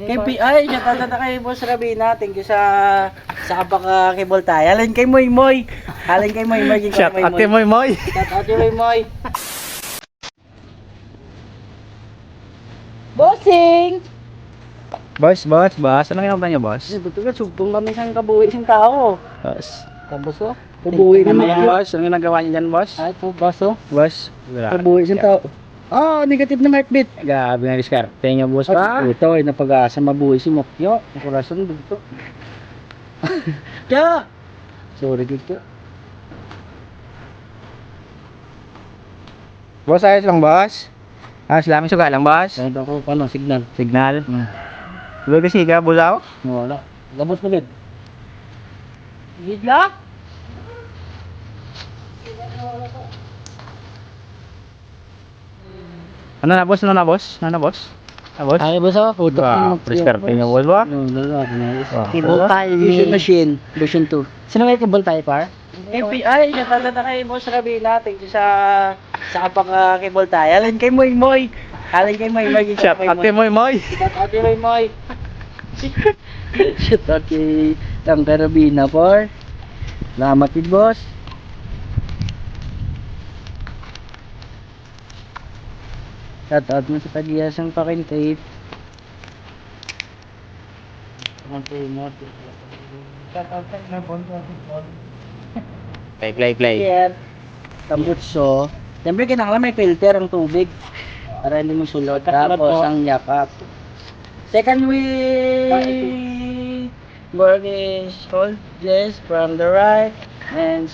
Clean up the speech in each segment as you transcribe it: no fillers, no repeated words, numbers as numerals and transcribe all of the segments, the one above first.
KPI, shoutout na kay Boss Rabina. Thank you sa kapaka-kibol tayo. Halin kay Moy Moy. Halin kay Moy Moy. Shout out kay Moy Moy. Shoutout kay Moy Moy. Bossing! Boss. Ano ginagawa niyo, boss? Buto ka, sugtong kami isang kabuhi, isang tao. Boss. Tapos ko, kabuhi Ano naman. yan, boss? Ano ginagawa niyo dyan, boss? Ay, po, baso. Boss. Kabuhi isang tao. Oh, negative na heartbeat. Grabe nga diskarte niyo, boss pa. Ito ay napag-asa mabuhay si Mokyo. Ang kurason dito. Kaya! Sorry dito. Boss, ayos lang, boss. Salamat suga lang, boss. Kahit ako, paano, signal. Signal. Lugar kasi ka, bulaw. Wala. Labos na gid. Gidla? Ano na, boss? Boss? Boss? Ay, basta photo. Diskarte niyo, boss ba? Cable tie. Vision machine. Version 2. Sino may cable tie, par? KPI, shoutout na kay Boss Rabina. Thank you sa kapaka-cable tie. Halin kay Moy Moy. Halin kay Moy Moy. Shout out kay Moy Moy. Shoutout kay Moy Moy. Shoutout kay Tangka Rabina, par. Salamat din, boss. Shoutout mo sa tagiyasang pakintate. Shoutout kay Nabon Play. Here, tambutso. Siyempre kinakailangan may filter ang tubig para hindi mo sulod. Tapos ang yakap. Second way, Borges hold this from the right and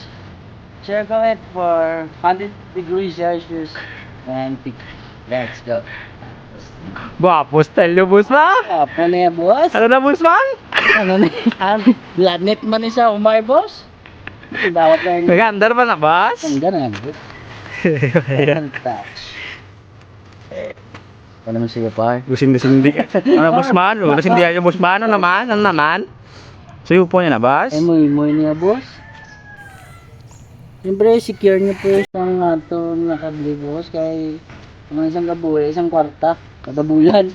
circle it for 100 degrees Celsius and pick. Let's go. Guwapo style niyo, boss ba? Ano na yan, boss? Ano na, boss man? Ano na yan? Lanet man isa, umay, boss? Dawat na yun. Nag-under ba na, boss? Ang gana nga, boss. Ayan. Touch. Ano naman sige, par? Sindi ka. Ano, boss man? Sindi ayo, boss man. Ano naman? Suyo po niya na, boss? Ay, muy niya, boss. Siyempre, secure niyo po isang ato nakabli, boss. Kaya, mga isang kabuhay, isang kwarta, kada bulan.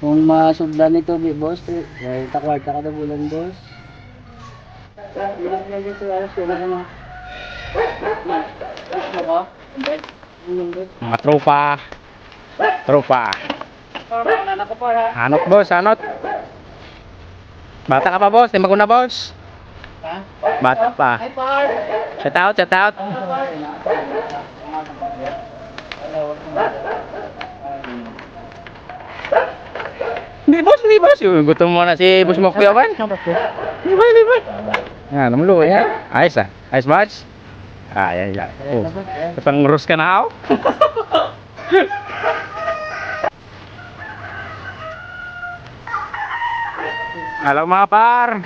Kung masugdan nito, boss, kaya kwarta kada bulan, boss. Ilang na dyan sa alas, kaya na Mga tropa. Anak ko pa, ha? Anot, boss, anot. Bata ka pa, boss. Di maguna, boss. Ha? Bata pa. Hi, par! Shout out. Hindi, boss. Gutom mo na si boss mo, kuya ban. Di ba? Yan, namlo, yan. Ayos, boss. Yan. Oh, katang rus ka na, ako. Halo mga par.